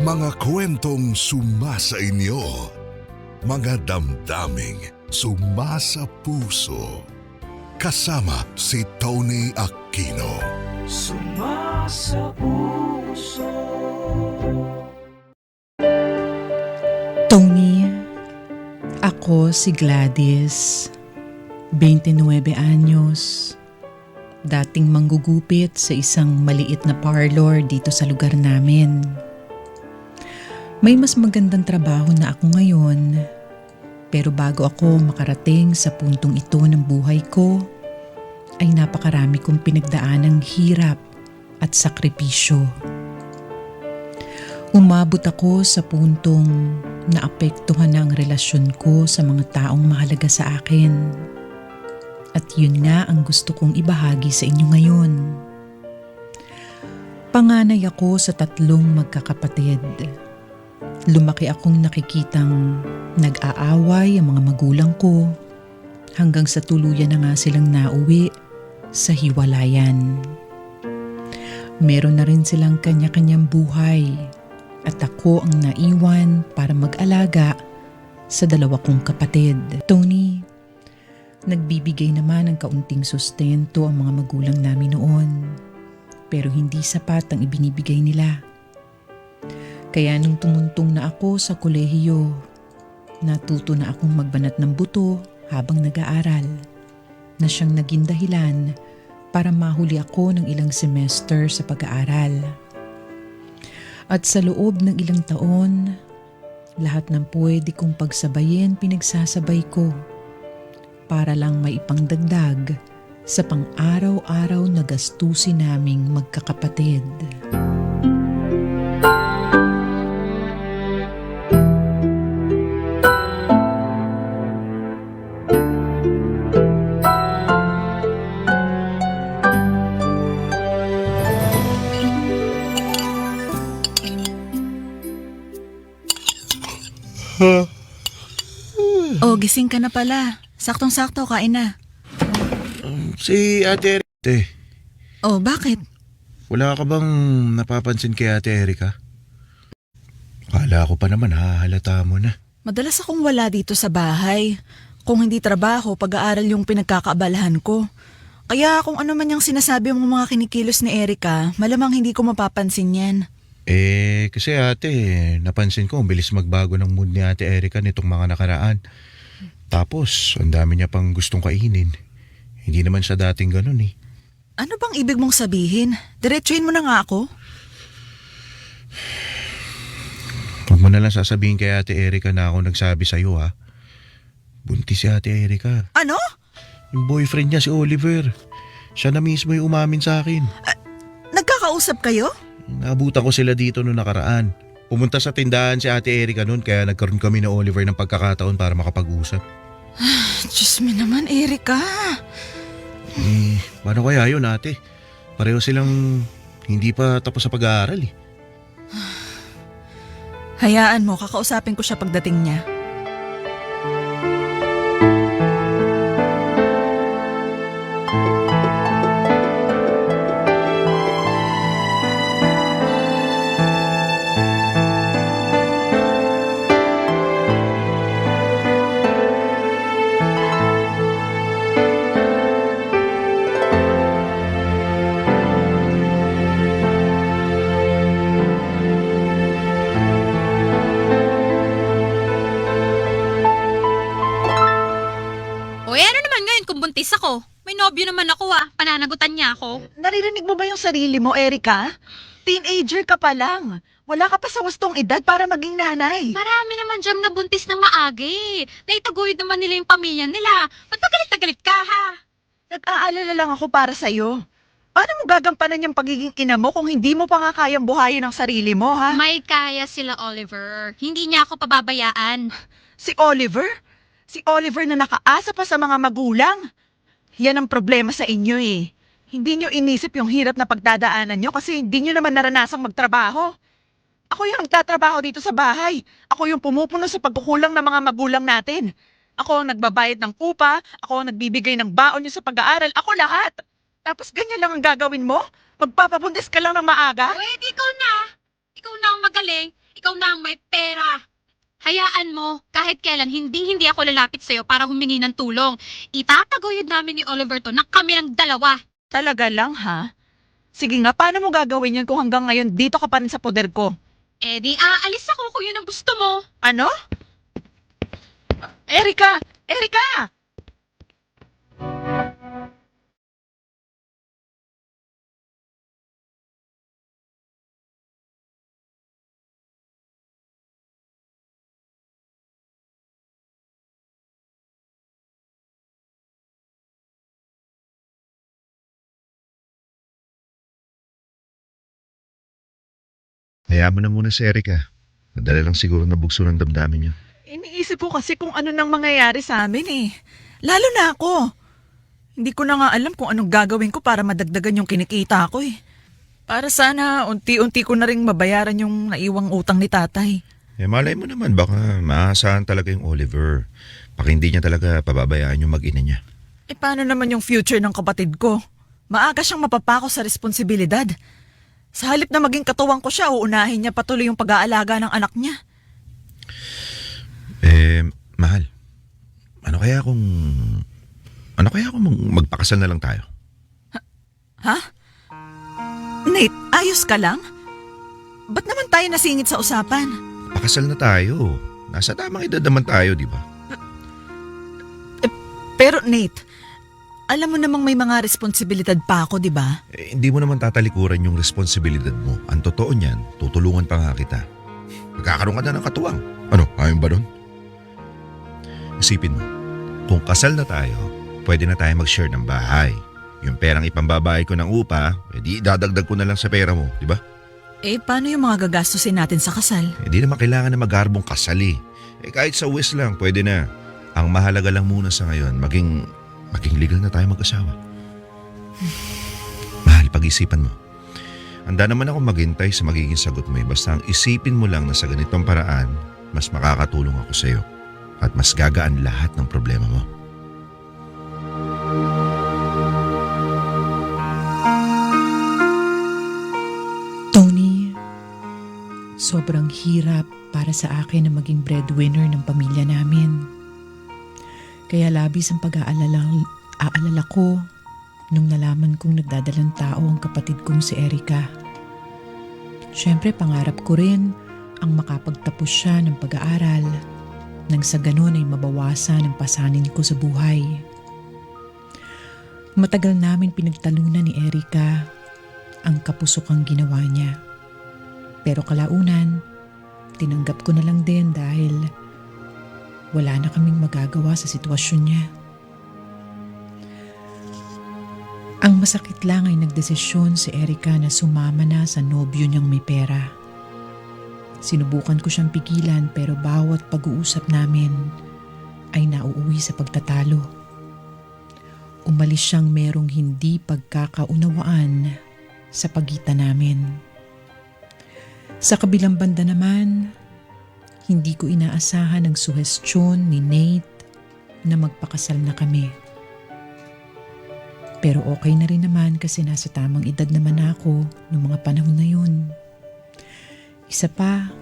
Mga kwentong sumasa inyo, mga damdaming sumasa puso. Kasama si Tony Aquino. Sumasa puso. Tony, ako si Gladys, 29 anyos. Dating manggugupit sa isang maliit na parlor dito sa lugar namin. May mas magandang trabaho na ako ngayon, pero bago ako makarating sa puntong ito ng buhay ko, ay napakarami kong pinagdaanang hirap at sakripisyo. Umabot ako sa puntong naapektuhan na ang relasyon ko sa mga taong mahalaga sa akin. At yun nga ang gusto kong ibahagi sa inyo ngayon. Panganay ako sa 3 magkakapatid. Lumaki akong nakikitang nag-aaway ang mga magulang ko hanggang sa tuluyan na nga silang nauwi sa hiwalayan. Meron na rin silang kanya-kanyang buhay at ako ang naiwan para mag-alaga sa 2 kong kapatid. Tony, nagbibigay naman ng kaunting sustento ang mga magulang namin noon, pero hindi sapat ang ibinibigay nila. Kaya nung tumuntong na ako sa kolehiyo, natuto na akong magbanat ng buto habang nag-aaral, na siyang naging dahilan para mahuli ako ng ilang semester sa pag-aaral. At sa loob ng ilang taon, lahat ng pwede kong pagsabayin pinagsasabay ko para lang maipangdagdag sa pang-araw-araw na gastusin naming magkakapatid. Oh, gising ka na pala. Saktong-sakto, kain na. Si Ate Erika. Oh, bakit? Wala ka bang napapansin kay Ate Erika? Akala ko pa naman hahalata mo na. Madalas akong wala dito sa bahay. Kung hindi trabaho, pag-aaral yung pinagkakaabalahan ko. Kaya kung ano man yung sinasabi mong mga kinikilos ni Erika, malamang hindi ko mapapansin yan. Kasi ate, napansin ko ang bilis magbago ng mood ni Ate Erika nitong mga nakaraan. Tapos, ang dami niya pang gustong kainin. Hindi naman siya dating ganun eh. Ano bang ibig mong sabihin? Diretsuhin mo na nga ako. Huwag mo na lang sasabihin kay Ate Erika na ako nagsabi sa'yo ha. Buntis si Ate Erika. Ano? Yung boyfriend niya si Oliver. Siya na mismo yung umamin sa akin. Nagkakausap kayo? Naabutan ko sila dito noong nakaraan. Pumunta sa tindahan si Ate Erika noon kaya nagkaroon kami na Oliver ng pagkakataon para makapag-usap. Diyos mo naman, Erika. Paano kaya yun ate? Pareho silang hindi pa tapos sa pag-aaral eh. Hayaan mo, kakausapin ko siya pagdating niya. Buntis ako. May nobyo naman ako pananagutan niya ako. Naririnig mo ba yung sarili mo, Erika? Teenager ka pa lang. Wala ka pa sa wastong edad para maging nanay. Marami naman dyan na buntis ng maagi. Naitaguyod naman nila yung pamilya nila. Ba't magalit na galit ka ha? Nag-aalala lang ako para sa'yo. Paano mo gagampanan yung pagiging ina mo kung hindi mo pa nga kayang buhayin ang sarili mo, ha? May kaya sila, Oliver. Hindi niya ako pababayaan. Si Oliver? Si Oliver na nakaasa pa sa mga magulang. Yan ang problema sa inyo eh. Hindi nyo inisip yung hirap na pagdadaanan nyo kasi hindi nyo naman naranasang magtrabaho. Ako yung nagtatrabaho dito sa bahay. Ako yung pumupuno sa pagkukulang ng mga magulang natin. Ako ang nagbabayad ng upa, ako ang nagbibigay ng baon nyo sa pag-aaral, ako lahat. Tapos ganyan lang ang gagawin mo? Magpapabuntis ka lang ng maaga? Pwede ikaw na. Ikaw na ang magaling. Ikaw na ang may pera. Hayaan mo, kahit kailan, hindi ako lalapit sa'yo para humingi ng tulong. Itataguyod namin ni Oliver to na kami ng dalawa. Talaga lang, ha? Sige nga, paano mo gagawin yun kung hanggang ngayon dito ka pa rin sa poder ko? Eh di aalis ako kung yun ang gusto mo. Ano? Erika! Erika! Hayaan mo na muna si Erika. Nadala lang siguro na bugso ng damdamin niya. Iniisip ko kasi kung ano nang mangyayari sa amin eh. Lalo na ako. Hindi ko na nga alam kung anong gagawin ko para madagdagan yung kinikita ko eh. Para sana unti-unti ko na ring mabayaran yung naiwang utang ni tatay. Eh malay mo naman baka maasahan talaga yung Oliver. Baka hindi niya talaga pababayaan yung mag-ina niya. Eh paano naman yung future ng kapatid ko? Maaga siyang mapapako sa responsibilidad. Sa halip na maging katuwang ko siya, uunahin niya patuloy yung pag-aalaga ng anak niya. Mahal. Ano kaya kung magpakasal na lang tayo? Ha? Nate, ayos ka lang? Ba't naman tayo nasingit sa usapan? Pakasal na tayo. Nasa tamang edad naman tayo, di ba? Pero Nate, alam mo namang may mga responsibilidad pa ako, di ba? Eh, hindi mo naman tatalikuran yung responsibilidad mo. Ang totoo niyan, tutulungan pa nga kita. Magkakaroon ka na ng katuwang. Ano, ayaw ba doon? Isipin mo, kung kasal na tayo, pwede na tayo mag-share ng bahay. Yung perang ipambabayad ko ng upa, edi dadagdag ko na lang sa pera mo, di ba? Eh, paano yung mga gagastusin natin sa kasal? Hindi naman kailangan na magarbong kasal eh. Kahit sa West lang, pwede na. Ang mahalaga lang muna sa ngayon, maging legal na tayo mag-asawa. Mahal, pag-isipan mo. Handa naman ako maghintay sa magiging sagot mo eh. Basta ang isipin mo lang na sa ganitong paraan, mas makakatulong ako sa iyo. At mas gagaan lahat ng problema mo. Tony, sobrang hirap para sa akin na maging breadwinner ng pamilya namin. Kaya labis ang pag-aalala ko nung nalaman kong nagdadalang tao ang kapatid kong si Erika. Siyempre pangarap ko rin ang makapagtapos siya ng pag-aaral nang sa ganun ay mabawasan ang pasanin ko sa buhay. Matagal namin pinagtalunan ni Erika ang kapusokang ginawa niya. Pero kalaunan, tinanggap ko na lang din dahil wala na kaming magagawa sa sitwasyon niya. Ang masakit lang ay nagdesisyon si Erika na sumama na sa nobyo niyang may pera. Sinubukan ko siyang pigilan pero bawat pag-uusap namin ay nauuwi sa pagtatalo. Umalis siyang merong hindi pagkakaunawaan sa pagitan namin. Sa kabilang banda naman, hindi ko inaasahan ang suhestyon ni Nate na magpakasal na kami. Pero okay na rin naman kasi nasa tamang edad naman ako noong mga panahon na yun. Isa pa,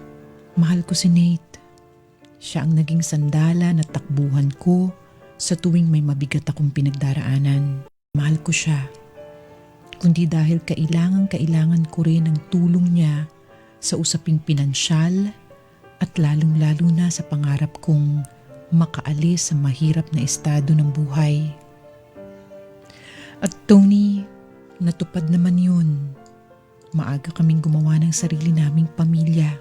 mahal ko si Nate. Siya ang naging sandala na takbuhan ko sa tuwing may mabigat akong pinagdaraanan. Mahal ko siya. Kundi dahil kailangan ko rin ang tulong niya sa usaping pinansyal at lalong-lalo na sa pangarap kong makaalis sa mahirap na estado ng buhay. At Tony, natupad naman yun. Maaga kaming gumawa ng sarili naming pamilya.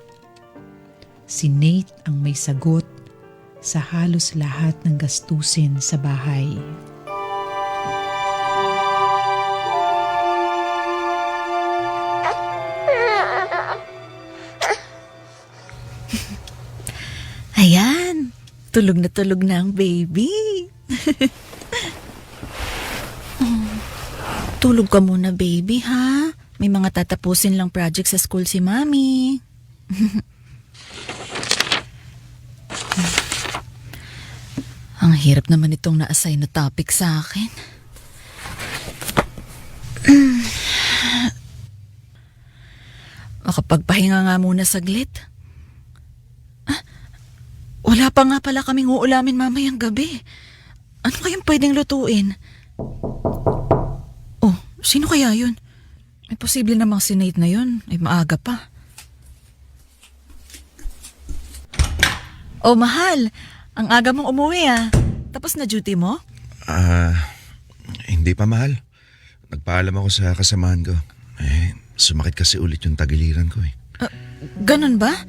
Si Nate ang may sagot sa halos lahat ng gastusin sa bahay. Ayan, tulog na ang baby. Tulog ka muna baby ha. May mga tatapusin lang project sa school si Mami. Ang hirap naman itong na-assign na topic sa akin. Makapagpahinga nga muna saglit. Wala pa nga pala kaming uulamin mamayang gabi. Ano kayang pwedeng lutuin? Oh, sino kaya yun? Ay, posible namang si Nate na yun. Ay, maaga pa. Oh, mahal. Ang aga mong umuwi ah. Tapos na duty mo? Hindi pa, mahal. Nagpaalam ako sa kasamahan ko. Sumakit kasi ulit yung tagiliran ko eh. Ganun ba?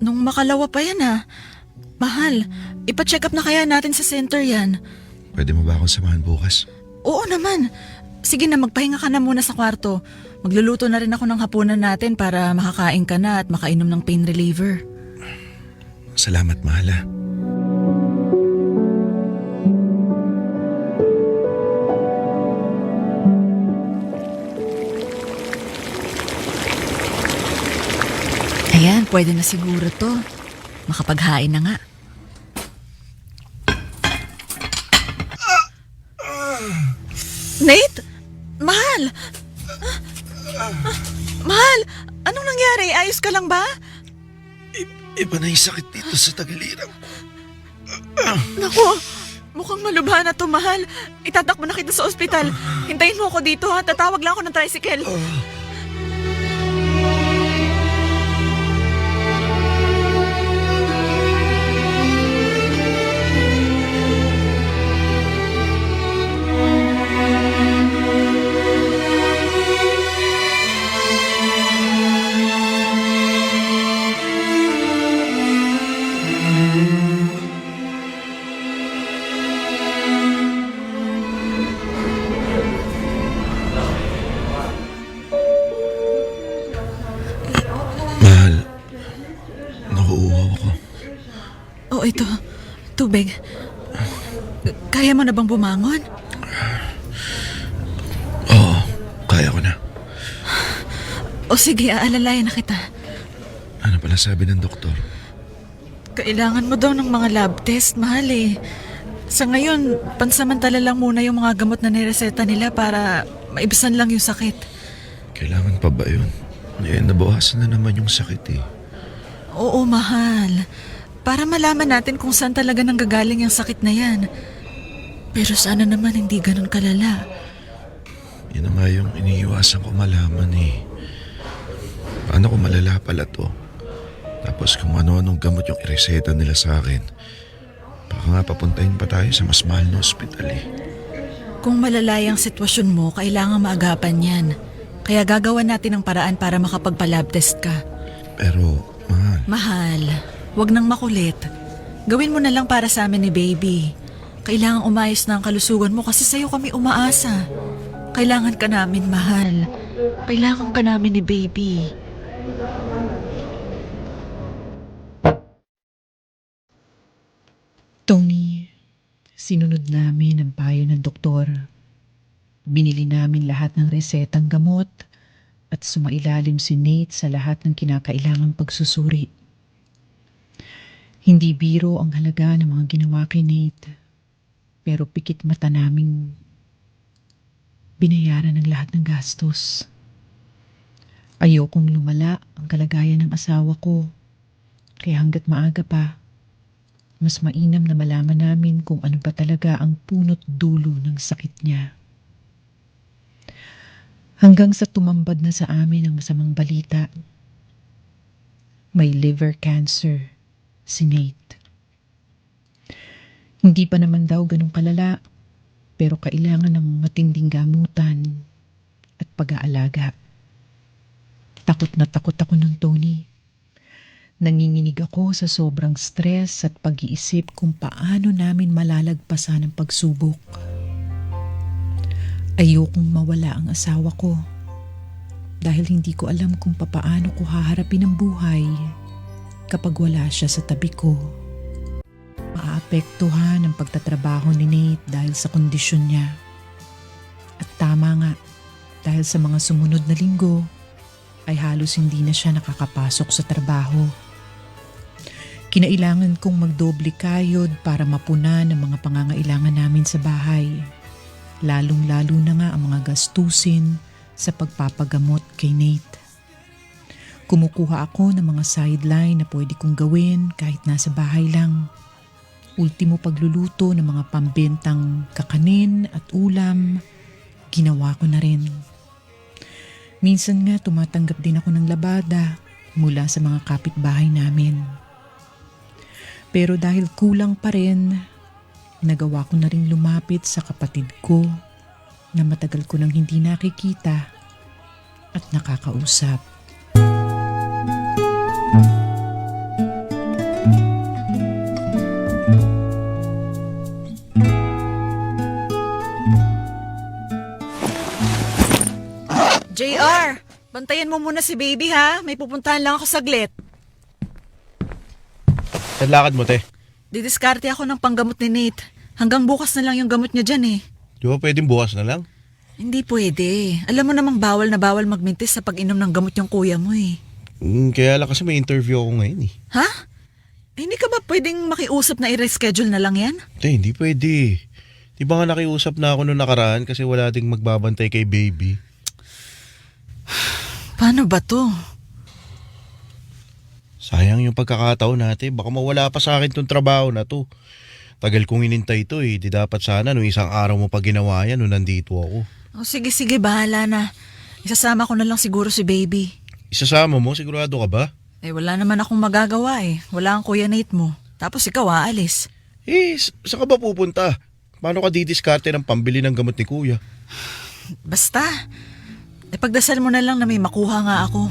Nung makalawa pa yan ah. Mahal, ipa-check up na kaya natin sa center yan. Pwede mo ba akong samahan bukas? Oo naman. Sige na, magpahinga ka na muna sa kwarto. Magluluto na rin ako ng hapunan natin para makakain ka na at makainom ng pain reliever. Salamat, mahal ah. Ayan, pwede na siguro to. Makapaghain na nga. Nate? Mahal! Mahal! Anong nangyari? Ayos ka lang ba? Iba na yung sakit dito sa tagiliran. Naku, mukhang malubha na to, mahal. Itatakbo na kita sa ospital. Hintayin mo ako dito ha. Tatawag lang ako ng tricycle. Mahal, nauuhaw ako. Oh, ito. Tubig. Kaya mo na bang bumangon? Oo, kaya ko na. O sige, aalalayan na kita. Ano pala sabi ng doktor? Kailangan mo daw ng mga lab test, mahal eh. Sa ngayon, pansamantala lang muna yung mga gamot na nireseta nila para maibisan lang yung sakit. Kailangan pa ba yun? Nabawasan na naman yung sakit eh. Oo, mahal. Para malaman natin kung saan talaga nanggagaling yung sakit na yan. Pero sana naman hindi ganun kalala. Yun na nga yung iniiwasan ko malaman eh. Paano kung malala pala to? Tapos kung ano-anong gamot yung ireseta nila sa akin, baka nga papuntahin pa tayo sa mas mahal na ospital eh. Kung malala yung sitwasyon mo, kailangan maagapan yan. Kaya gagawa natin ng paraan para makapagpa-lab test ka. Pero, mahal. Mahal, wag nang makulit. Gawin mo na lang para sa amin ni baby. Kailangan umayos na ang kalusugan mo kasi sa'yo kami umaasa. Kailangan ka namin, mahal. Kailangan ka namin ni baby. Tony, sinunod namin ang payo ng doktor. Binili namin lahat ng resetang gamot at sumailalim si Nate sa lahat ng kinakailangang pagsusuri. Hindi biro ang halaga ng mga ginawa kay Nate, pero pikit mata naming binayaran ng lahat ng gastos. Ayokong lumala ang kalagayan ng asawa ko, kaya hanggat maaga pa, mas mainam na malaman namin kung ano ba talaga ang punot dulo ng sakit niya. Hanggang sa tumambad na sa amin ang masamang balita. May liver cancer si Nate. Hindi pa naman daw ganun kalala, pero kailangan ng matinding gamutan at pag-aalaga. Takot na takot ako ng Tony. Nanginginig ako sa sobrang stress at pag-iisip kung paano namin malalagpasan ang pagsubok. Ayokong mawala ang asawa ko dahil hindi ko alam kung papaano ko haharapin ang buhay kapag wala siya sa tabi ko. Maapektuhan ang pagtatrabaho ni Nate dahil sa kondisyon niya. At tama nga, dahil sa mga sumunod na linggo ay halos hindi na siya nakakapasok sa trabaho. Kinailangan kong magdoble kayod para mapunan ang mga pangangailangan namin sa bahay. Lalong-lalo na nga ang mga gastusin sa pagpapagamot kay Nate. Kumukuha ako ng mga sideline na pwede kong gawin kahit nasa bahay lang. Ultimo pagluluto ng mga pambentang kakanin at ulam, ginawa ko na rin. Minsan nga tumatanggap din ako ng labada mula sa mga kapitbahay namin. Pero dahil kulang pa rin, nagawa ko na rin lumapit sa kapatid ko na matagal ko nang hindi nakikita at nakakausap. JR, bantayan mo muna si baby ha. May pupuntahan lang ako saglit. Saan lakad mo, te? Didiskarte ako ng panggamot ni Nate. Hanggang bukas na lang yung gamot niya dyan eh. Di ba pwedeng bukas na lang? Hindi pwede. Alam mo namang bawal na bawal magmintis sa pag-inom ng gamot yung kuya mo eh. Kaya lang kasi may interview ako ngayon eh. Ha? Hindi ka ba pwedeng makiusap na i-reschedule na lang yan? Te, hindi pwede. Di ba nga nakiusap na ako noong nakaraan kasi wala ding magbabantay kay baby? Paano ba to? Sayang yung pagkakataon natin. Baka mawala pa sa akin tong trabaho na to. Tagal kong inintay to eh. Di dapat sana nung isang araw mo pa ginawa yan nung nandito ako. O sige, bahala na. Isasama ko na lang siguro si baby. Isasama mo? Sigurado ka ba? Eh wala naman akong magagawa eh. Wala ang kuya Nate mo. Tapos ikaw aalis. Saan ka ba pupunta? Paano ka didiskarte ng pambili ng gamot ni kuya? Basta. Pagdasal mo na lang na may makuha nga ako.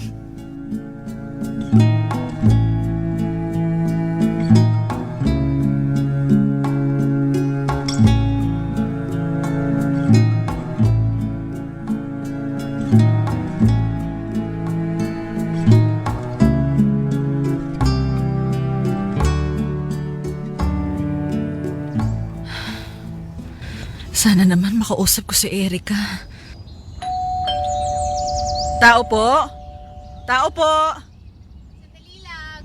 Sana naman makausap ko si Erica. Tao po? Tao po? Sandali lang.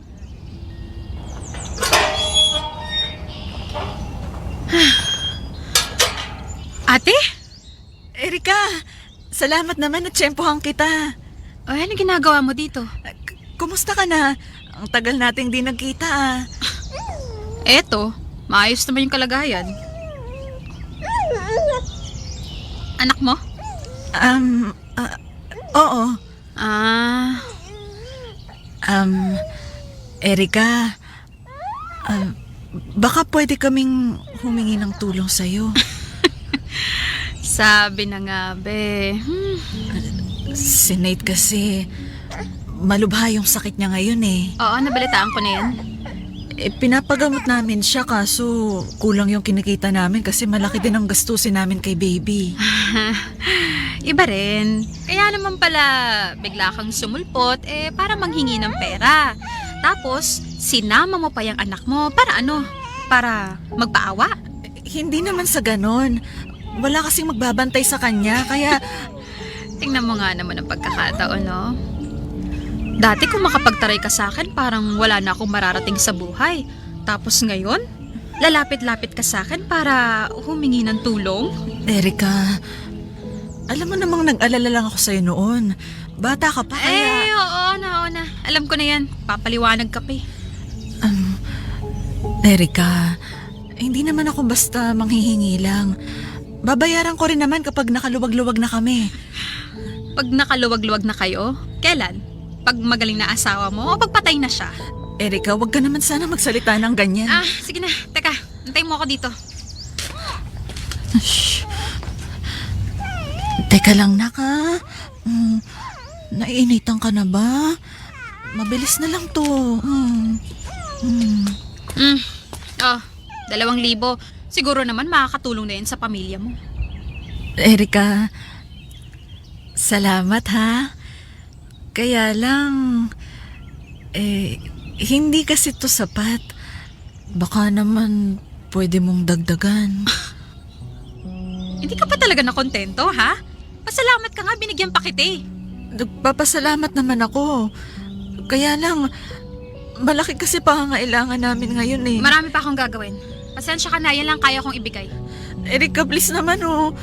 Ate? Erica, salamat naman at tsempohan kita. O, ano ginagawa mo dito? Kumusta ka na? Ang tagal nating di nagkita ah. Eto, maayos naman yung kalagayan. Anak mo? Oo. Ah, Erica, baka pwede kaming humingi ng tulong sa'yo. sabi na nga, be. Si Nate kasi, malubha yung sakit niya ngayon eh. Oo, nabalitaan ko na yan. Pinapagamot namin siya kaso kulang yung kinikita namin kasi malaki din ang gastusin namin kay baby. Iba rin. Kaya naman pala bigla kang sumulpot para manghingi ng pera. Tapos sinama mo pa yung anak mo para ano? Para magpaawa? Hindi naman sa ganon. Wala kasing magbabantay sa kanya kaya Tingnan mo nga naman ang pagkakataon, no? Dati kung makapagtaray ka sa akin, parang wala na akong mararating sa buhay. Tapos ngayon, lalapit-lapit ka sa akin para humingi ng tulong? Erica, alam mo namang nag-alala lang ako sa'yo noon. Bata ka pa kaya... Oo na. Alam ko na yan. Papaliwanag ka pa eh. Erica, hindi naman ako basta manghihingi lang. Babayaran ko rin naman kapag nakaluwag-luwag na kami. Pag nakaluwag-luwag na kayo, kailan? Pag magaling na asawa mo o pagpatay na siya? Erica, wag ka naman sana magsalita ng ganyan. Sige na. Teka, antayin mo ako dito. Shh. Teka lang, naka. Naiinitan ka na ba? Mabilis na lang to. 2,000. Siguro naman makakatulong na yan sa pamilya mo. Erica, salamat ha. Kaya lang, hindi kasi to sapat. Baka naman pwede mong dagdagan. Hindi ka pa talaga nakontento, ha? Pasalamat ka nga, binigyan pa kita eh. Nagpapasalamat naman ako. Kaya lang, malaki kasi pangangailangan namin ngayon eh. Marami pa akong gagawin. Pasensya ka na, yan lang kaya kong ibigay. Erica, please naman oh.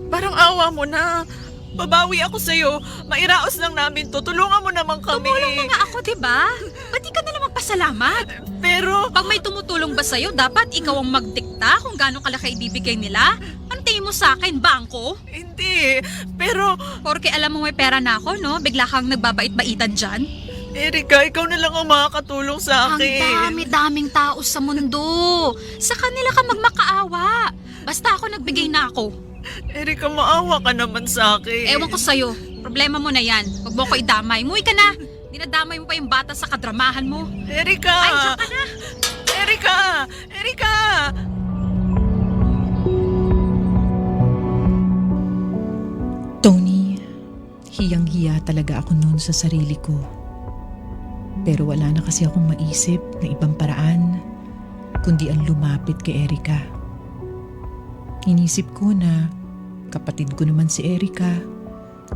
Parang awa mo na. Babawi ako sa'yo. Mairaos lang namin to. Tulungan mo naman kami. Tumulong na nga ako, di ba? Ba't di ka na lang magpasalamat? Pero, Pag may tumutulong ba sa'yo, dapat ikaw ang magdikta kung gaano kalaki ibibigay nila? Ang tingin mo sa akin, bangko? hindi. Pero, Porke alam mo may pera na ako, no? Bigla kang nagbabait-baitan dyan. Erika, ikaw na lang ang makakatulong sa Ang akin. dami-daming tao sa mundo. Sa kanila ka magmakaawa. Basta ako nagbigay na ako. Erika, maawa ka naman sa akin. Ewan ko sa'yo. Problema mo na yan. Huwag mo ko idamay. Muwi ka na. Dinadamay mo pa yung bata sa kadramahan mo. Erika! Ay, diyan ka na. Erika! Erika! Tony, hiyang-hiya talaga ako noon sa sarili ko. Pero wala na kasi akong maisip na ibang paraan kundi ang lumapit kay Erika. Inisip ko na kapatid ko naman si Erika.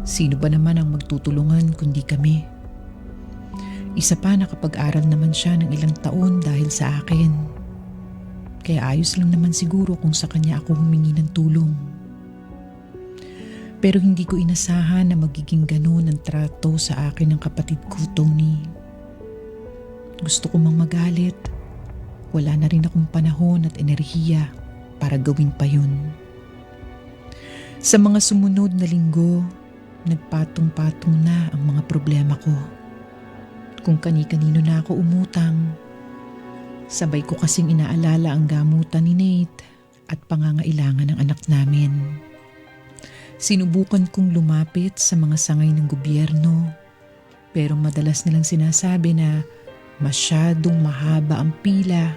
Sino ba naman ang magtutulungan kundi kami? Isa pa, nakapag-aral naman siya ng ilang taon dahil sa akin. Kaya ayos lang naman siguro kung sa kanya ako humingi ng tulong. Pero hindi ko inasahan na magiging ganun ang trato sa akin ng kapatid ko, Tony. Gusto ko mang magalit. Wala na rin akong panahon at enerhiya para gawin pa yun. Sa mga sumunod na linggo, nagpatong-patong na ang mga problema ko. Kung kani-kanino na ako umutang, sabay ko kasing inaalala ang gamutan ni Nate at pangangailangan ng anak namin. Sinubukan kong lumapit sa mga sangay ng gobyerno, pero madalas nilang sinasabi na masyadong mahaba ang pila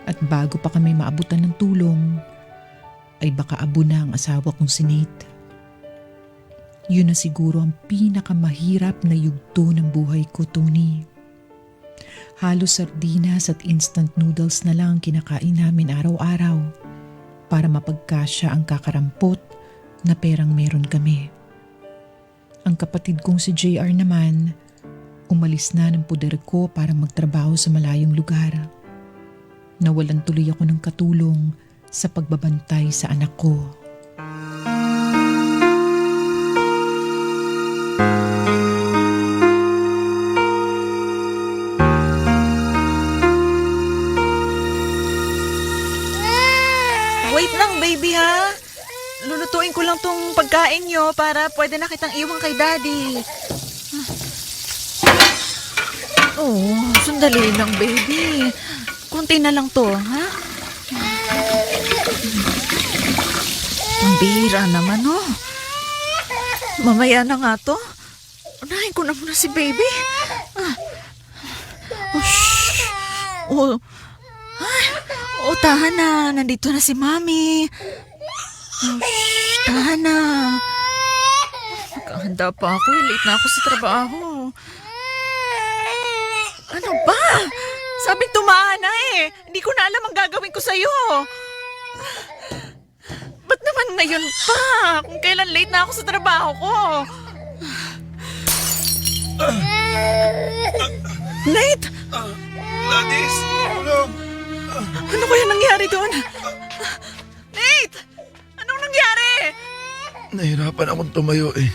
at bago pa kami maabutan ng tulong, ay baka abo na ang asawa kong si Nate. Yun na siguro ang pinakamahirap na yugto ng buhay ko, Tony. Halos sardinas at instant noodles na lang ang kinakain namin araw-araw para mapagkasya ang kakarampot na perang meron kami. Ang kapatid kong si JR naman, umalis na ng puder ko para magtrabaho sa malayong lugar. Nawalan tuloy ako ng katulong sa pagbabantay sa anak ko. Wait lang, baby, ha? Lulutuin ko lang tong pagkain nyo para pwede na kitang iwan kay daddy. Oh, sandali lang, baby. Kunti na lang to, ha? Ang bihira naman, oh. Mamaya na nga to. Unahin ko na muna si baby. Oh, shh. Oh, oh, tahan na. Nandito na si mami. Oh, shh, tahan na. Nakahanda pa ako. Late na ako sa trabaho. Ano ba? Sabing tumahan na eh. Hindi ko na alam ang gagawin ko sa'yo. Ba't naman ngayon pa? Kung kailan late na ako sa trabaho ko. Nate! Gladys! Tulong! Ano kaya nangyari doon? Nate! Anong nangyari? Nahirapan akong tumayo eh.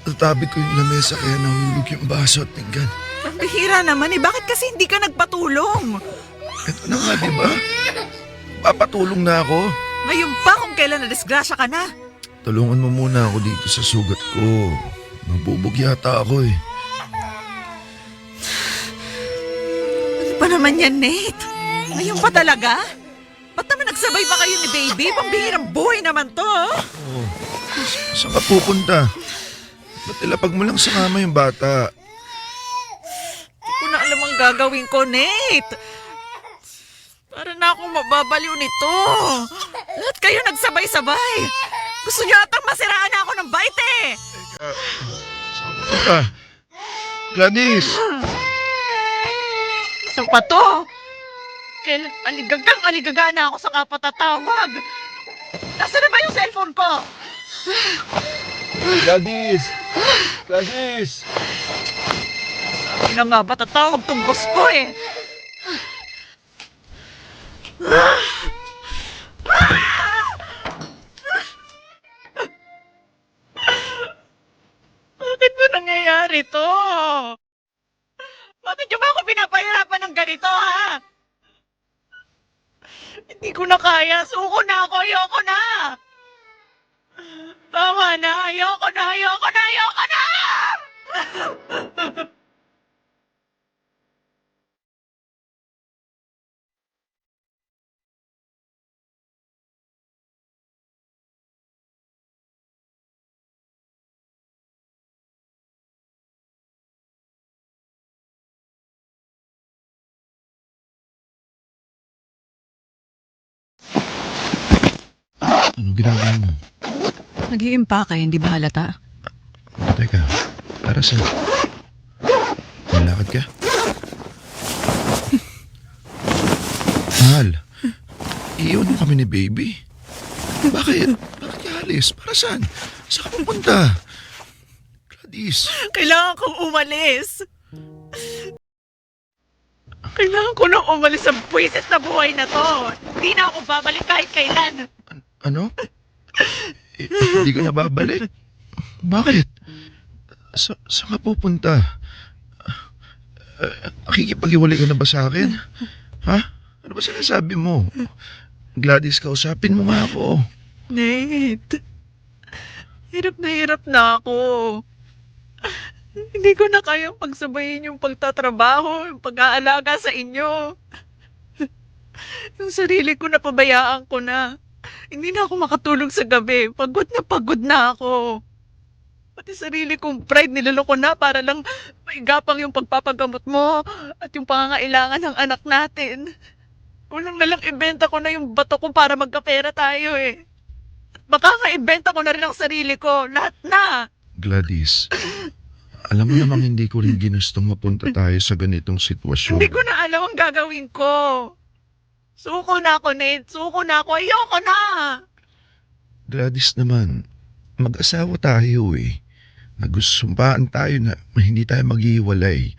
Natabig ko yung lamesa kaya nahulog yung baso at pinggan. Ang bihira naman eh. Bakit kasi hindi ka nagpatulong? Ito na nga, di ba? Papatulong na ako. Ngayon pa kung kailan na-disgrasya ka na. Tulungan mo muna ako dito sa sugat ko. Mabubog yata ako eh. Ano pa naman yan, Nate? Ngayon pa talaga? Ba't naman nagsabay pa kayo ni baby? Pambihirang buhay naman to. Oh, saan ka pupunta? Ba't ilapag mo lang sa kama yung bata? Hindi ko na alam ang gagawin ko, Nate. Para na akong mababaliw nito. Lahat kayo nagsabay-sabay. Gusto niyo atang masiraan na ako ng bite eh. Teka, Gladys! Ito pa to. Kailan aligagang-aligaga na ako sa kapatatawag. Nasaan na ba yung cellphone ko? Gladys! Gladys! Sabi na nga ba tatawag tong boss ko eh. mahirapan ng ganito, ha? Hindi ko na kaya. Suko na ako. Ayoko na. Tama na. Ayoko na. Ayoko na. Ayoko na! Ano ginagawa mo? Nag-iimpake, hindi ba halata? Teka, para sa... May lakad ka? Mahal, iiwan mo kami ni baby. Bakit? Bakit ka alis? Para saan? Saan ka pupunta? Gladys, Kailangan kong umalis. Kailangan ko nang umalis sa buwisit na buhay na to. Hindi na ako babalik kahit kailan. ano? Hindi ka na babalik? Bakit? Saan ka pupunta? Nakikipag-iwalay ka na ba sa akin? Ha? Ano ba sinasabi mo? Gladys, kausapin mo nga ako. Nate, hirap na ako. Hindi ko na kayang pagsabayin yung pagtatrabaho, yung pag-aalaga sa inyo. Yung sarili ko napabayaan ko na. Hindi na ako makatulog sa gabi. Pagod na ako. Pati sarili kong pride niloloko na para lang maigapang yung pagpapagamot mo at yung pangangailangan ng anak natin. Kulang na lang ibenta ko na yung bato ko para magkapera tayo eh. At baka nga ibenta ko na rin ang sarili ko. Lahat na. Gladys, alam mo namang hindi ko rin ginustong mapunta tayo sa ganitong sitwasyon. Hindi ko na alam ang gagawin ko. Suko na ako, Nate. Suko na ako. Ayoko na. Gladys naman, mag-asawa tayo eh. Nagsusumpaan tayo na hindi tayo maghihiwalay.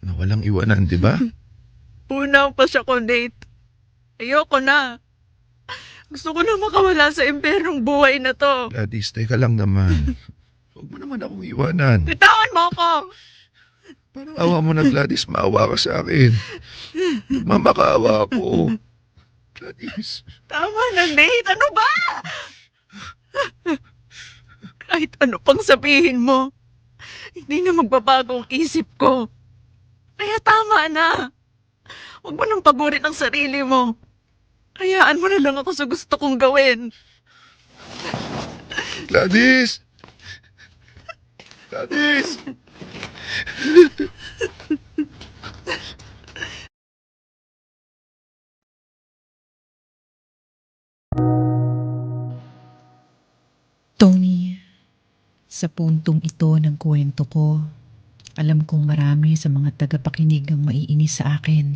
Na walang iwanan, di ba? Punaw pa siya ko, Nate. Ayoko na. Gusto ko na makawala sa impyernong buhay na to. Gladys, teka lang naman. Huwag mo naman akong iwanan. Bitawan mo ako. Parang awa mo na, Gladys. Maawa ka sa akin. Mamakaawa ako. Gladys. Tama na, Nate. Ano ba? Kahit ano pang sabihin mo, hindi na magbabago ang isip ko. Kaya tama na. Huwag mo nang paborin ang sarili mo. Hayaan mo na lang ako sa gusto kong gawin. Gladys! Gladys! Tony, sa puntong ito ng kwento ko, alam kong marami sa mga tagapakinig ang maiinis sa akin.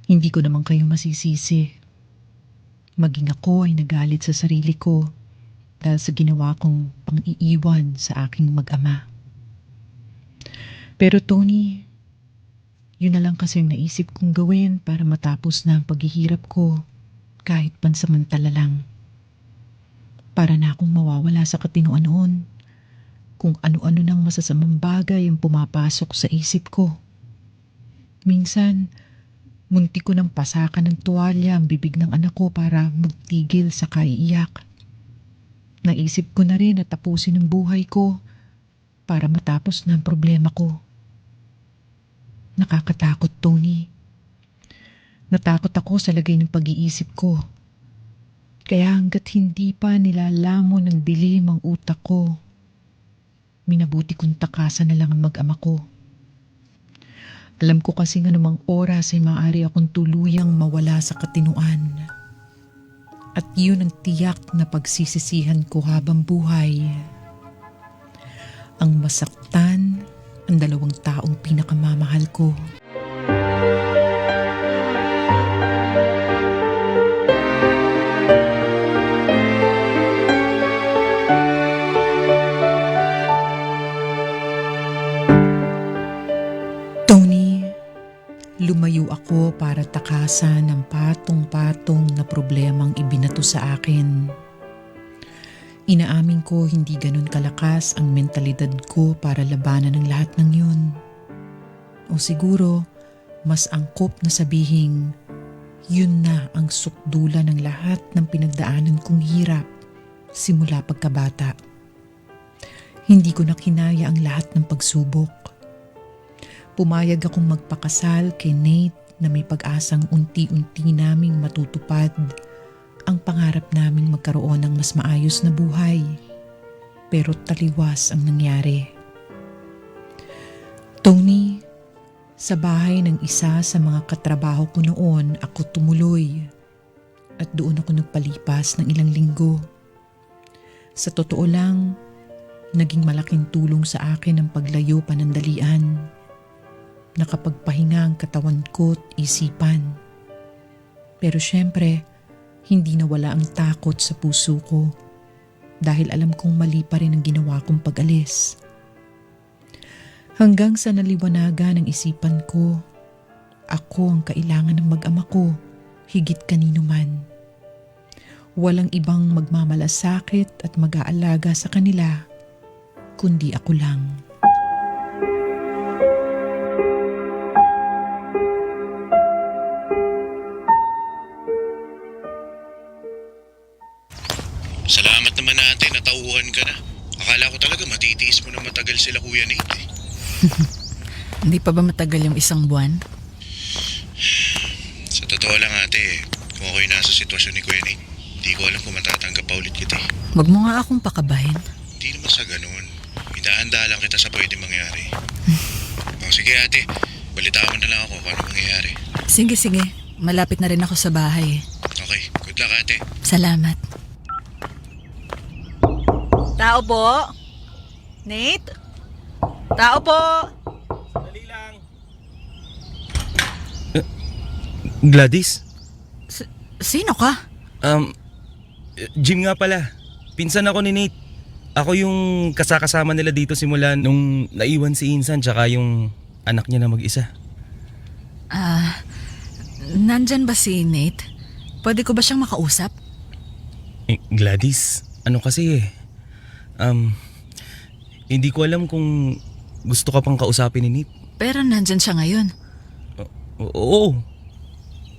Hindi ko naman kayo masisisi. Maging ako ay nagalit sa sarili ko dahil sa ginawa kong pang-iiwan sa aking mag-ama. Pero Tony, yun na lang kasi ang naisip kong gawin para matapos na ang paghihirap ko kahit pansamantala lang. Para na akong mawawala sa katinoan noon kung ano-ano nang masasamang bagay ang pumapasok sa isip ko. Minsan, munti ko nang pasakan ng tuwalya ang bibig ng anak ko para magtigil sa kaiiyak. Naisip ko na rin na tapusin ang buhay ko para matapos na ang problema ko. Nakakatakot, Tony. Natakot ako sa lagay ng pag-iisip ko. Kaya hanggat hindi pa nilalamon ng dilim ang utak ko, minabuti kong takasan na lang ang mag-ama ko. Alam ko kasi anumang oras ay maaari akong tuluyang mawala sa katinuan. At yun ang tiyak na pagsisisihan ko habang buhay. Ang masaktan ang dalawang taong pinakamamahal ko. Tony, lumayo ako para takasan ang patong-patong na problemang ibinato sa akin. Inaamin ko hindi ganun kalakas ang mentalidad ko para labanan ang lahat ng yun. O siguro, mas angkop na sabihing yun na ang sukdula ng lahat ng pinagdaanan kong hirap simula pagkabata. Hindi ko na kinaya ang lahat ng pagsubok. Pumayag akong magpakasal kay Nate na may pag-asang unti-unti naming matutupad ang pangarap naming magkaroon ng mas maayos na buhay. Pero taliwas ang nangyari. Tony, sa bahay ng isa sa mga katrabaho ko noon ako tumuloy at doon ako nagpalipas ng ilang linggo. Sa totoo lang, naging malaking tulong sa akin ang paglayo panandalian. Nakapagpahinga ang katawan ko at isipan. Pero syempre, hindi nawala ang takot sa puso ko dahil alam kong mali pa rin ang ginawa kong pag-alis. Hanggang sa naliwanagan ng isipan ko, ako ang kailangan ng mag-ama ko, higit kanino man. Walang ibang magmamalasakit at mag-aalaga sa kanila, kundi ako lang. Salamat naman natin, natauhan ka na. Akala ko talaga matitiis mo na matagal sila Kuya Nate. Hindi pa ba matagal yung isang buwan? Sa totoo lang ate, kung ako'y nasa sitwasyon ni Kuya Nate, hindi ko alam kung matatanggap pa ulit kita. Huwag mo nga akong pakabahin. Hindi naman sa ganun. Idahanda lang kita sa pwede mangyari. O sige ate, balitaan mo na lang ako kung ano mangyayari. Sige. Malapit na rin ako sa bahay. Okay, good luck ate. Salamat. Tao po? Nate? Tao po? Gladys? Sino ka? Jim nga pala. Pinsan ako ni Nate. Ako yung kasakasama nila dito simula nung naiwan si Insan tsaka yung anak niya na mag-isa. Nandyan ba si Nate? Pwede ko ba siyang makausap? Gladys, ano kasi hindi ko alam kung gusto ka pang kausapin ni Nate. Pero nandyan siya ngayon. Oo,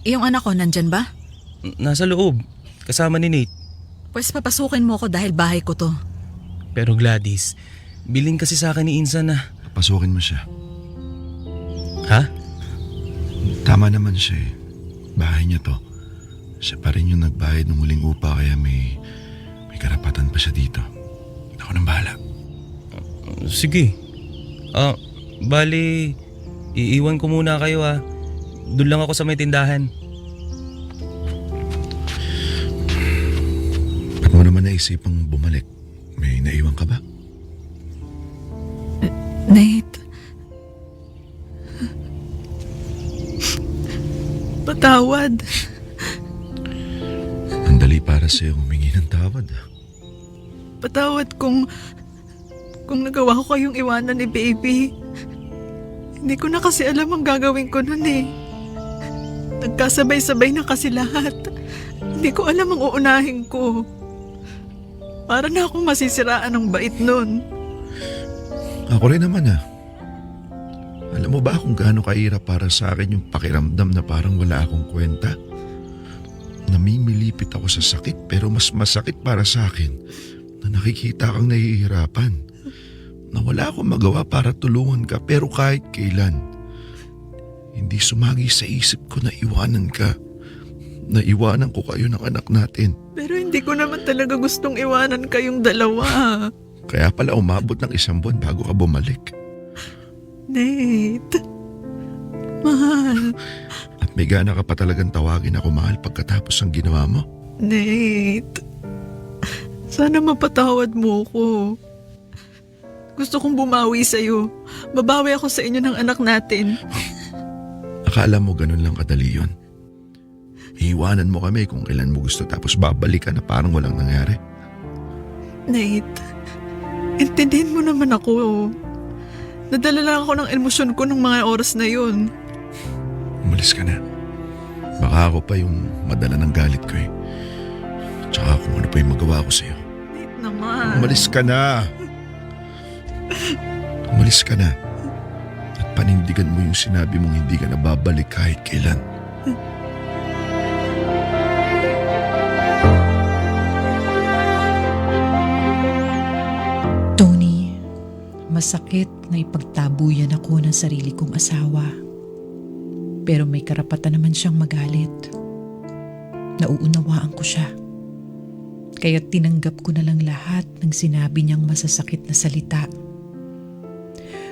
Yung anak ko nandyan ba? nasa loob. Kasama ni Nate. Pwes papasukin mo ko dahil bahay ko to. Pero Gladys, bilin kasi sa akin ni Insan na... Pasukin mo siya. Ha? Tama naman siya eh. Bahay niya to. Siya pa rin yung nagbayad ng huling upa kaya may karapatan pa siya dito. Ako nang bahala. Sige. Bali, iiwan ko muna kayo ha. Doon lang ako sa may tindahan. Ba't mo naman naisipang bumalik? May naiwan ka ba? Nate. Patawad. Ang dali para sa'yo humingi ng tawad. Patawad kung nagawa ko kayong iwanan ni baby. Hindi ko na kasi alam ang gagawin ko nun eh. Nagkasabay-sabay na kasi lahat. Hindi ko alam ang uunahin ko. Para na akong masisiraan ng bait nun. Ako rin naman ah. Alam mo ba kung gaano kahirap para sa akin yung pakiramdam na parang wala akong kwenta? Namimilipit ako sa sakit pero mas masakit para sa akin na nakikita kang nahihirapan. Na wala akong magawa para tulungan ka pero kahit kailan. Hindi sumagi sa isip ko na iwanan ka. Na iwanan ko kayo ng anak natin. Pero hindi ko naman talaga gustong iwanan kayong dalawa. Kaya pala umabot ng 1 buwan bago ka bumalik. Nate. Mahal. At may gana ka pa talagang tawagin ako mahal pagkatapos ng ginawa mo. Nate. Sana mapatawad mo ko. Gusto kong bumawi sa'yo. Babawi ako sa inyo ng anak natin. Akala mo ganun lang kadali yun. Iiwanan mo kami kung kailan mo gusto tapos babalik ka na parang walang nangyari. Nate, intindihin mo naman ako. Nadala lang ako ng emosyon ko ng mga oras na yun. Umalis ka na. Baka ako pa yung madala ng galit ko eh. Tsaka kung ano pa yung magawa ko sa'yo. Nate naman. Umalis ka na. Umalis ka na. At panindigan mo yung sinabi mong hindi ka nababalik kahit kailan. Tony, masakit na ipagtabuyan ako ng sarili kong asawa. Pero may karapatan naman siyang magalit. Nauunawaan ko siya. Kaya tinanggap ko na lang lahat ng sinabi niyang masasakit na salita.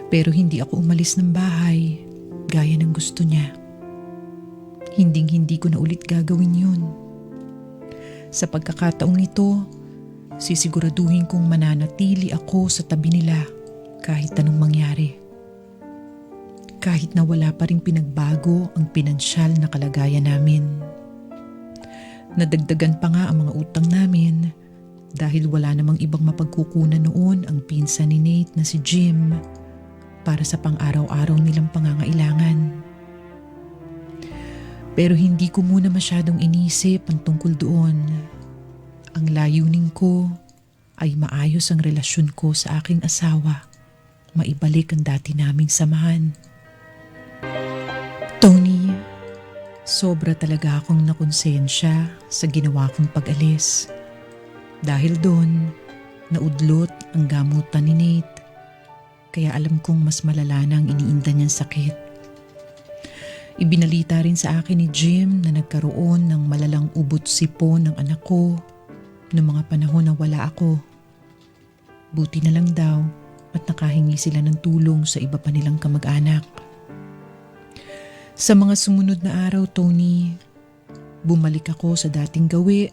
Pero hindi ako umalis ng bahay gaya ng gusto niya. Hinding-hindi ko na ulit gagawin yun. Sa pagkakataong ito, sisiguraduhin kong mananatili ako sa tabi nila kahit anong mangyari. Kahit na wala pa ring pinagbago ang pinansyal na kalagayan namin. Nadagdagan pa nga ang mga utang namin dahil wala namang ibang mapagkukunan noon ang pinsan ni Nate na si Jim para sa pang-araw-araw nilang pangangailangan. Pero hindi ko muna masyadong inisip ang tungkol doon. Ang layunin ko ay maayos ang relasyon ko sa aking asawa. Maibalik ang dati naming samahan. Tony, sobra talaga akong nakonsensya sa ginawa kong pag-alis. Dahil doon, naudlot ang gamutan ni Nate. Kaya alam kong mas malala na ang iniinda niyang sakit. Ibinalita rin sa akin ni Jim na nagkaroon ng malalang ubot-sipon ng anak ko noong mga panahon na wala ako. Buti na lang daw at nakahingi sila ng tulong sa iba pa nilang kamag-anak. Sa mga sumunod na araw, Tony, bumalik ako sa dating gawi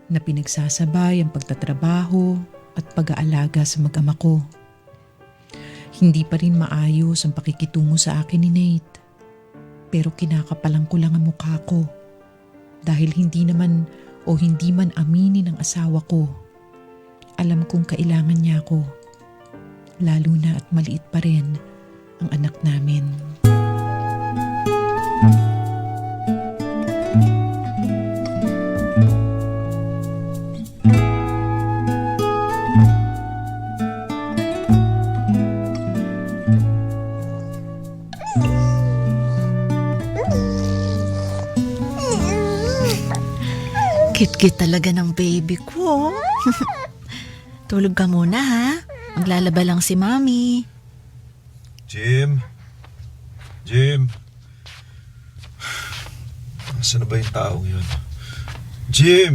na pinagsasabay ang pagtatrabaho at pag-aalaga sa mag-ama ko. Hindi pa rin maayos ang pakikitungo sa akin ni Nate. Pero kinakapalan ko lang ang mukha ko dahil hindi man aminin ng asawa ko. Alam kong kailangan niya ako. Lalo na at maliit pa rin ang anak namin. Cute-cute talaga ng baby ko. Tulog ka muna ha. Maglalaba lang si Mami. Jim? Jim? Nasaan na ba yung taong yun? Jim!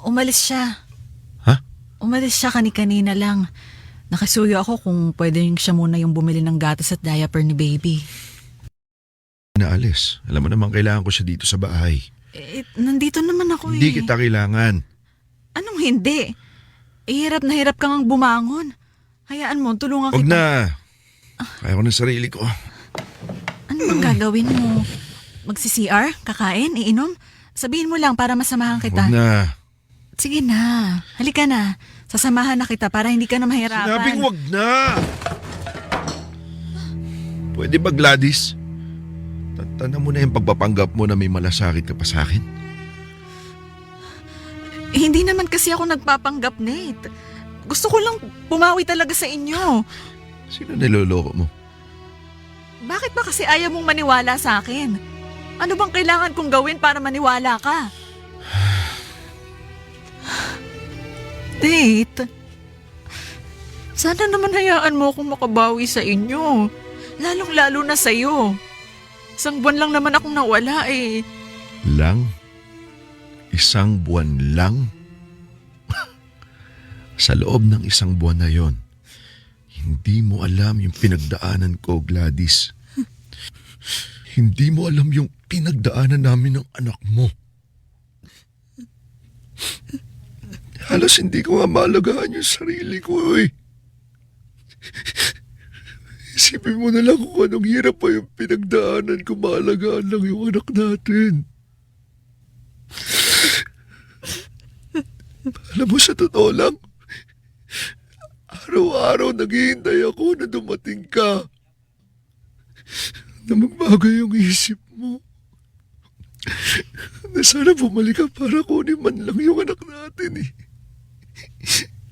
Umalis siya. Ha? Umalis siya kanina lang. Nakasuyo ako kung pwede siya muna yung bumili ng gatas at diaper ni baby. Naalis. Alam mo naman kailangan ko siya dito sa bahay. Nandito naman ako Hindi kita kailangan. Anong hindi? Hirap na hirap kang bumangon. Hayaan mo, tulungan Huwag kita. na. Kaya ko ng sarili ko. Ano bang gagawin mo? Magsi-CR? Kakain? Iinom? Sabihin mo lang para masamahan kita. Huwag na. Sige na. Halika na. Sasamahan na kita para hindi ka na mahirapan. Sinabing huwag na. Pwede ba, Gladys? Tanda mo na yung pagpapanggap mo na may malasakit ka pa sa akin. Hindi naman kasi ako nagpapanggap, Nate. Gusto ko lang pumawi talaga sa inyo. Sino niloloko mo? Bakit ba kasi ayaw mong maniwala sa akin? Ano bang kailangan kong gawin para maniwala ka? Nate, sana naman hayaan mo akong makabawi sa inyo. Lalong-lalo na sa'yo. Isang buwan lang naman akong nawala eh. Lang? Isang buwan lang? Sa loob ng isang buwan na yon, hindi mo alam yung pinagdaanan ko, Gladys. Hindi mo alam yung pinagdaanan namin ng anak mo. Halos hindi ko nga maalagaan yung sarili ko eh. Isipin mo na lang kung anong hirap pa yung pinagdaanan ko, maalagaan lang yung anak natin. Alam mo, sa totoo lang, araw-araw naghihintay ako na dumating ka. Na magbago yung isip mo. Na sana bumalik ka para kunin man lang yung anak natin eh.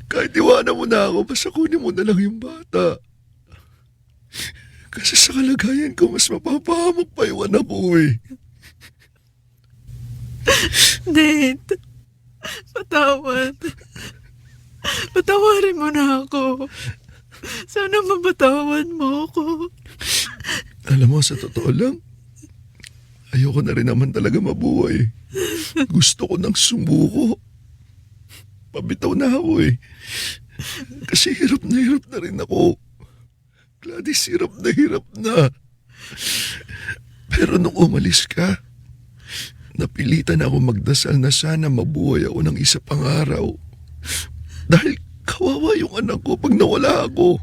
Kahit iwanan mo na ako, basta kunin mo na lang yung bata. Kasi sa kalagayan ko, mas mapapahamak pa yung anak ko eh. Nate, patawad. Patawarin mo na ako. Sana mapatawad mo ako. Alam mo, sa totoo lang, ayoko na rin naman talaga mabuhay. Gusto ko nang sumuko. Pabitaw na ako eh. Kasi hirap na rin ako. Gladys, hirap na. Pero nung umalis ka, napilitan ako magdasal na sana mabuhay ako ng isa pang araw. Dahil kawawa yung anak ko pag nawala ako.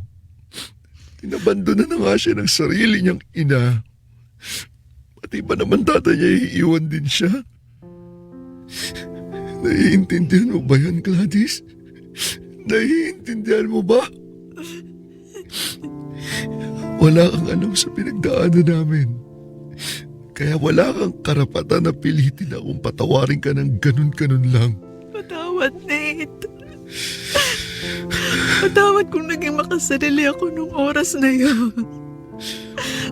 Inabandona na nga siya ng sarili niyang ina. Pati ba naman tatay niya iiwan din siya? Naiintindihan mo ba yan, Gladys? Naiintindihan mo ba? Wala kang alam sa pinagdaanan namin. Kaya wala kang karapatan na pilitin akong patawarin ka ng ganun-ganun lang. Patawad, Nate. Patawad kung naging makasarili ako nung oras na yun.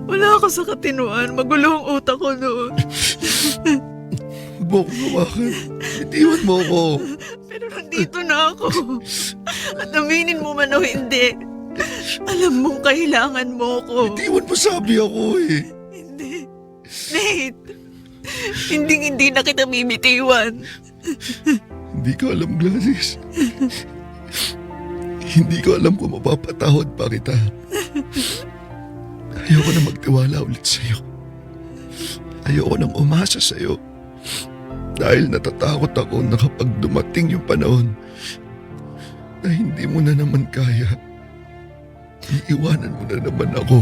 Wala ako sa katinuan. Magulo ang utak ko noon. Huwag mo akong hawakan. Itiwan mo ako. Pero nandito na ako. At aminin mo man o hindi, alam mong kailangan mo ko. Itiwan mo, sabi ako eh. Hindi. Nate, hindi na kita bibitiwan. Hindi ko alam, Gladys. Hindi ko alam kung mapapatawad pa kita. Ayoko na magtiwala ulit sa'yo. Ayoko nang umasa sa'yo. Dahil natatakot ako na kapag dumating yung panahon na hindi mo na naman kaya, iiwanan mo na naman ako.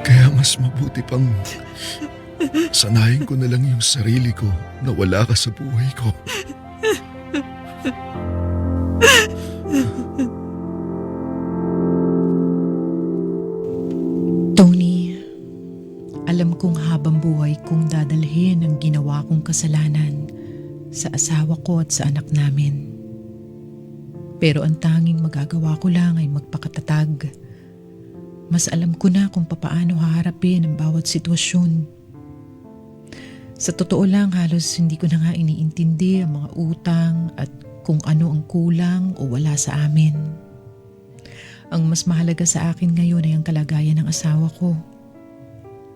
Kaya mas mabuti pang sanayin ko na lang yung sarili ko na wala ka sa buhay ko. Tony, alam kong habang buhay kong dadalhin ang ginawa kong kasalanan sa asawa ko at sa anak namin. Pero ang tanging magagawa ko lang ay magpakatatag. Mas alam ko na kung papaano haharapin ang bawat sitwasyon. Sa totoo lang, halos hindi ko na nga iniintindi ang mga utang at kung ano ang kulang o wala sa amin. Ang mas mahalaga sa akin ngayon ay ang kalagayan ng asawa ko.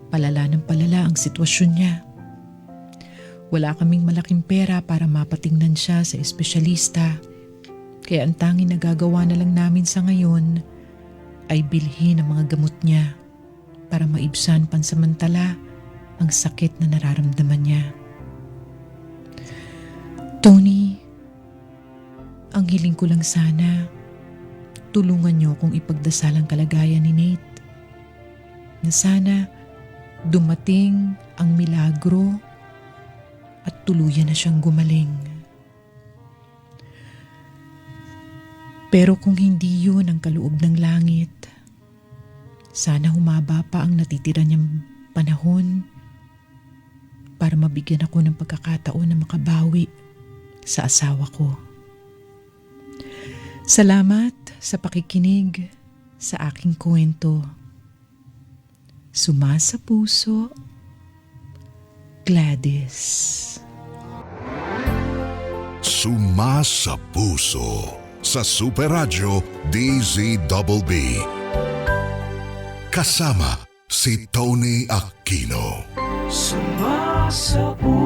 Palala ng palala ang sitwasyon niya. Wala kaming malaking pera para mapatingnan siya sa espesyalista. Kaya ang tanging nagagawa na lang namin sa ngayon ay bilhin ang mga gamot niya para maibsan pansamantala ang sakit na nararamdaman niya. Tony, ang hiling ko lang sana, tulungan niyo kung ipagdasal ang kalagayan ni Nate. Na sana dumating ang milagro at tuluyan na siyang gumaling. Pero kung hindi yun ang kaloob ng langit, sana humaba pa ang natitira niyang panahon para mabigyan ako ng pagkakataon na makabawi sa asawa ko. Salamat sa pakikinig sa aking kwento. Sumasa puso, Gladys. Sumasa puso sa Super Radio DZBB. Kasama si Tony Aquino. Sumasa puso.